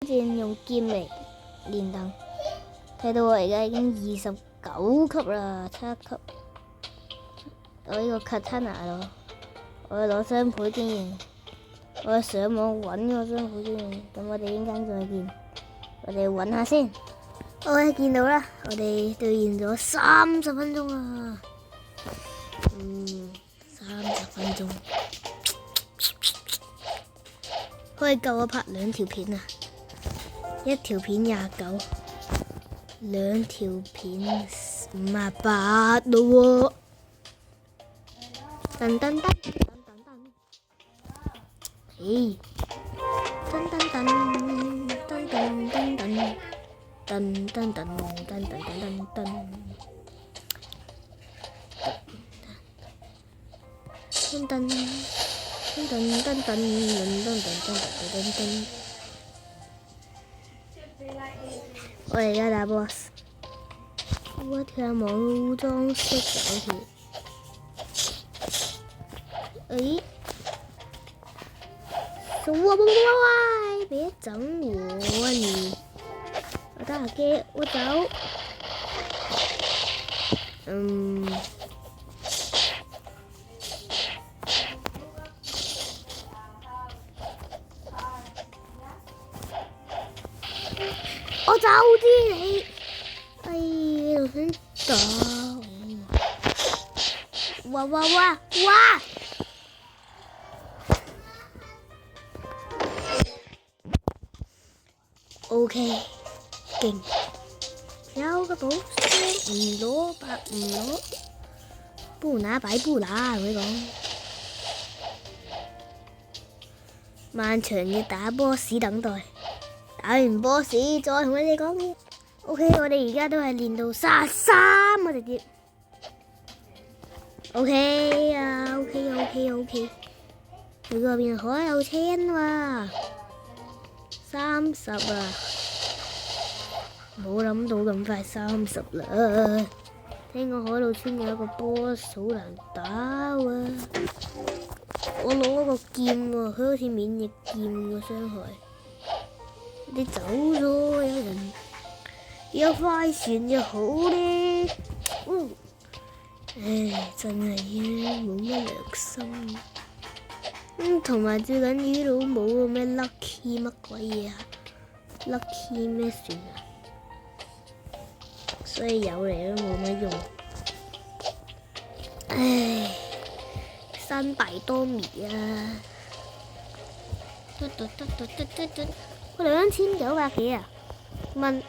戰用劍嚟練等。睇到我而家已經29級啦，7級。我呢個 katana 咯，我攞雙倍經驗，我上網揾個雙倍經驗。咁我哋陣間再見，我哋揾下先。我見到啦，我哋對練咗30分鐘啊，30分鐘可以夠我拍2條片啊，1條片29，2條片58咯喎。噔噔噔噔噔噔，咦，噔噔噔噔噔噔噔。噔噔噔噔噔噔噔噔，噔噔噔噔噔噔噔噔噔。我而家打 boss， 我條冇裝飾嘅好似，誒，喂，別整我你！我打下機，我走。我走啲你，哎呀，想打我！哇！OK， 勁。有個寶箱唔攞白唔攞，不拿白不拿，我講。漫長嘅打 boss 等待，打完 boss 再同你哋講嘢。OK， 我哋而家都係練到33，我直接。OK 啊 ，OK。你嗰邊海有青喎，30啊！冇諗到咁快30啦！聽講海盜村有一個 boss 好難打喎。我攞嗰個劍喎，佢好似免疫劍嘅傷害。你走咗，有人有快船就好咧。唉，真係冇乜良心。同埋最緊要都冇個咩 lucky 乜鬼嘢啊 ，lucky 咩船啊？所以有嚟都冇乜用。唉，山敗多米啊！我2900幾啊蚊，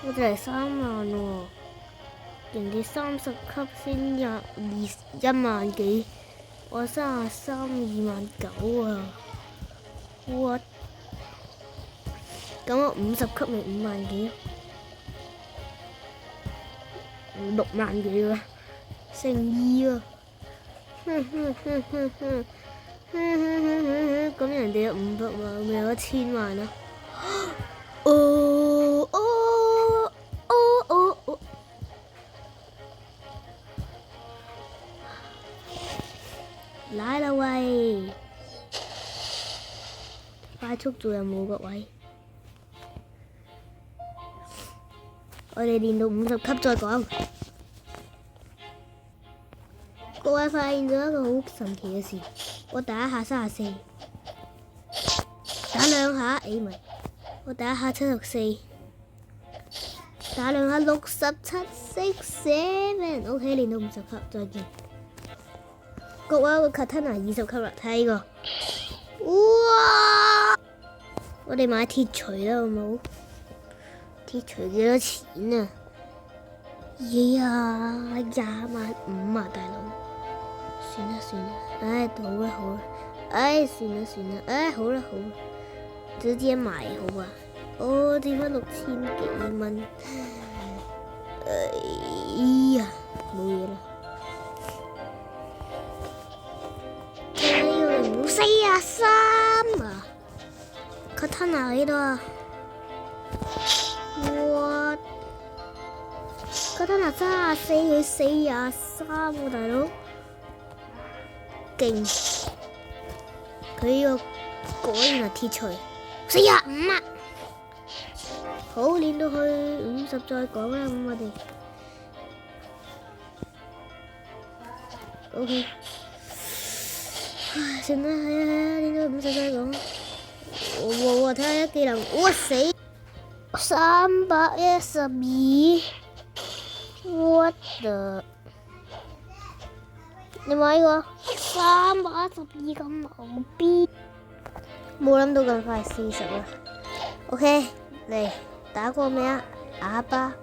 我就嚟3萬喎。人哋30級先1萬幾，我33 29000啊！我咁我50級咪5萬幾，6萬幾喎，乘2喎。咁人哋有500萬，咪有1000萬啦。來啦喂！快速做任務各位，我哋練到50級再講。各位發現咗一個好神奇嘅事，我打一下34，打兩下唔係，我打一下74，打兩下67 6 7 OK， 練到50級再見。各位個 katana 20級啦，睇呢個，哇！我哋買鐵錘啦好冇？鐵錘幾多錢啊？20萬5啊，大佬！算啦，唉，好啦，唉，算啦，唉，好啦，直接買好啊！我剩翻6000幾蚊，哎呀，冇嘢啦。43啊 ！katana 喺度啊！哇 ！katana 34，佢43喎，大佬，勁！佢呢個果然係鐵錘45啊！好，練到去50再講啦，咁我哋 OK。唉，算啦，係啊，練到50再講。我睇下技能，我死312。What the？ 你買個312咁牛逼，冇諗到咁快40啦。OK， 嚟打過未啊？啞巴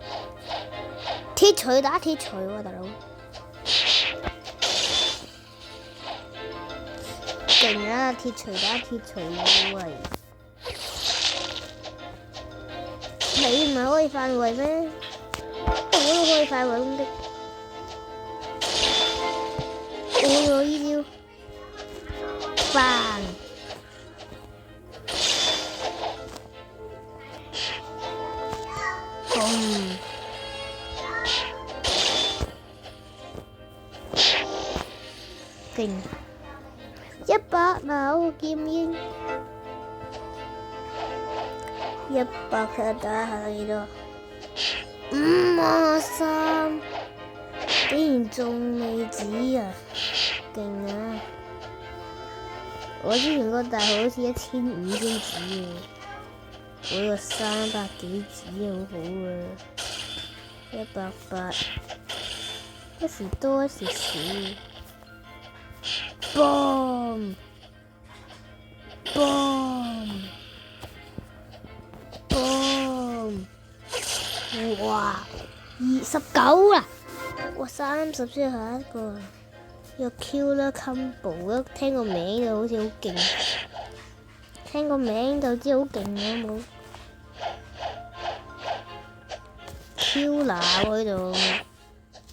鐵錘打鐵錘喎，大佬勁啊！鐵錘打鐵錘喂，你唔係可以範圍咩？我都可以範圍攻擊。我呢招，bang！勁！100秒劍英，100佢打下幾多？53，竟然仲未止啊！勁啊！我之前個大號好似1500先止嘅，我個300幾止好好啊！180，一時多一時少。boom boom boom！ 哇，29啦！哇，30先下一個。個 Q 啦 combo， 聽個名就好似好勁，聽個名就知好勁嘅冇 Q 拿喎呢度，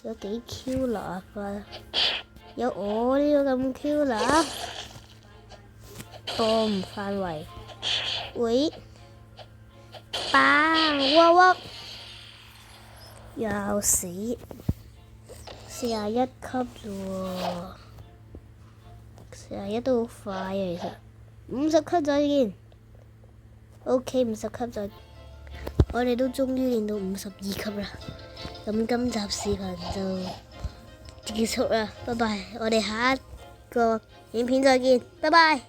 有幾 Q 拿法？有我呢個咁 Q 拿，boom 範圍，喂，bang！ 哇哇，又死。41級啫喎，41都好快啊！其實50級再見。OK， 50級再見，我哋都終於練到52級啦。咁今集視頻就結束啦，拜拜！我哋下一個影片再見，拜拜。